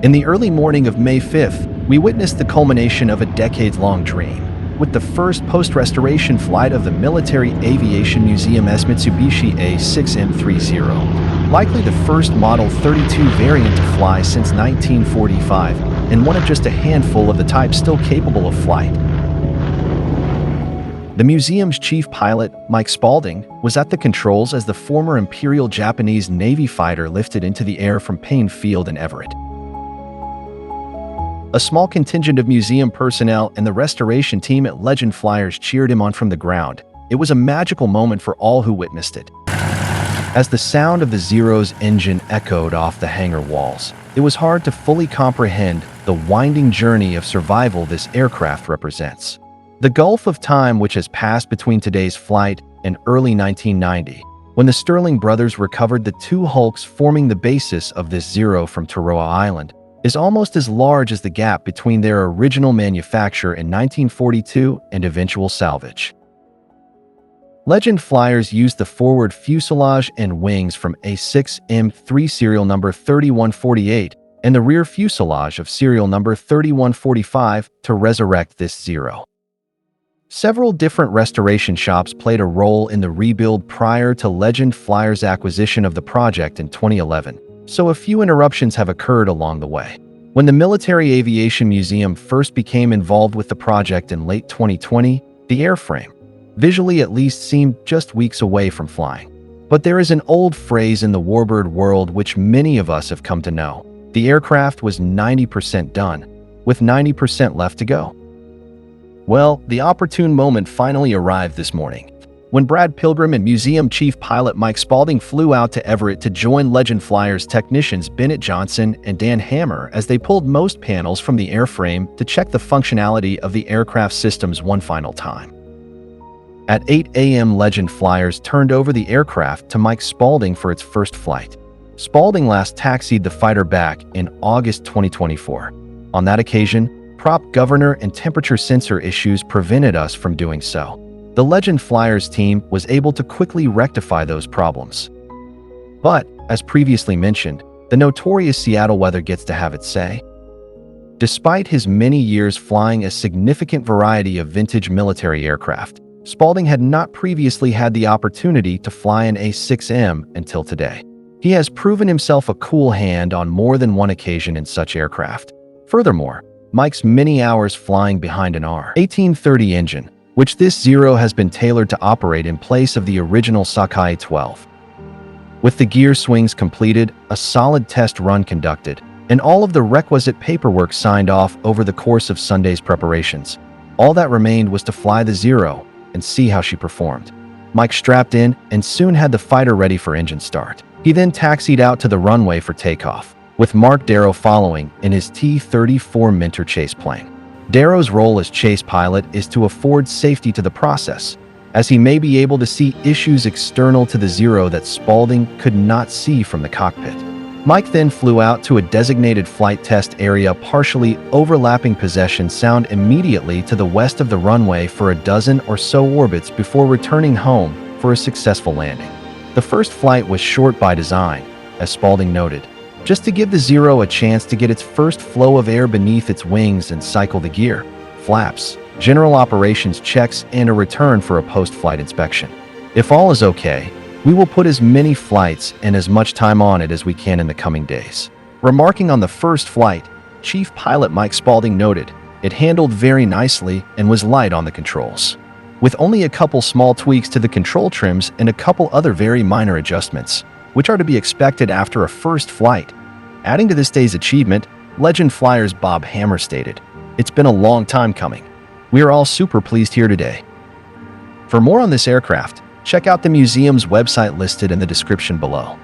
In the early morning of May 5th, we witnessed the culmination of a decades-long dream, with the first post-restoration flight of the Military Aviation Museum's Mitsubishi A6M30, likely the first Model 32 variant to fly since 1945, and one of just a handful of the type still capable of flight. The museum's chief pilot, Mike Spaulding, was at the controls as the former Imperial Japanese Navy fighter lifted into the air from Payne Field in Everett. A small contingent of museum personnel and the restoration team at Legend Flyers cheered him on from the ground. It was a magical moment for all who witnessed it. As the sound of the Zero's engine echoed off the hangar walls, it was hard to fully comprehend the winding journey of survival this aircraft represents. The gulf of time which has passed between today's flight and early 1990, when the Sterling brothers recovered the two hulks forming the basis of this Zero from Taroa Island, is almost as large as the gap between their original manufacture in 1942 and eventual salvage. Legend Flyers used the forward fuselage and wings from A6M3 serial number 3148 and the rear fuselage of serial number 3145 to resurrect this Zero. Several different restoration shops played a role in the rebuild prior to Legend Flyers' acquisition of the project in 2011. So a few interruptions have occurred along the way. When the Military Aviation Museum first became involved with the project in late 2020, the airframe, visually at least, seemed just weeks away from flying. But there is an old phrase in the warbird world which many of us have come to know. The aircraft was 90% done, with 90% left to go. Well, the opportune moment finally arrived this morning, when Brad Pilgrim and museum chief pilot Mike Spaulding flew out to Everett to join Legend Flyers technicians Bennett Johnson and Dan Hammer as they pulled most panels from the airframe to check the functionality of the aircraft systems one final time. At 8 a.m., Legend Flyers turned over the aircraft to Mike Spaulding for its first flight. Spaulding last taxied the fighter back in August 2024. On that occasion, prop governor and temperature sensor issues prevented us from doing so. The Legend Flyers team was able to quickly rectify those problems. But, as previously mentioned, the notorious Seattle weather gets to have its say. Despite his many years flying a significant variety of vintage military aircraft, Spaulding had not previously had the opportunity to fly an A6M until today. He has proven himself a cool hand on more than one occasion in such aircraft. Furthermore, Mike's many hours flying behind an R-1830 engine, which this Zero has been tailored to operate in place of the original Sakai 12. With the gear swings completed, a solid test run conducted, and all of the requisite paperwork signed off over the course of Sunday's preparations, all that remained was to fly the Zero and see how she performed. Mike strapped in and soon had the fighter ready for engine start. He then taxied out to the runway for takeoff, with Mark Darrow following in his T-34 Minter chase plane. Darrow's role as chase pilot is to afford safety to the process, as he may be able to see issues external to the Zero that Spaulding could not see from the cockpit. Mike then flew out to a designated flight test area partially overlapping possession sound immediately to the west of the runway for a dozen or so orbits before returning home for a successful landing. The first flight was short by design, as Spaulding noted, just to give the Zero a chance to get its first flow of air beneath its wings and cycle the gear, flaps, general operations checks, and a return for a post-flight inspection. If all is okay, we will put as many flights and as much time on it as we can in the coming days. Remarking on the first flight, Chief Pilot Mike Spaulding noted, "It handled very nicely and was light on the controls, with only a couple small tweaks to the control trims and a couple other very minor adjustments, which are to be expected after a first flight." Adding to this day's achievement, Legend Flyers Bob Hammer stated, "It's been a long time coming. We are all super pleased here today." For more on this aircraft, check out the museum's website listed in the description below.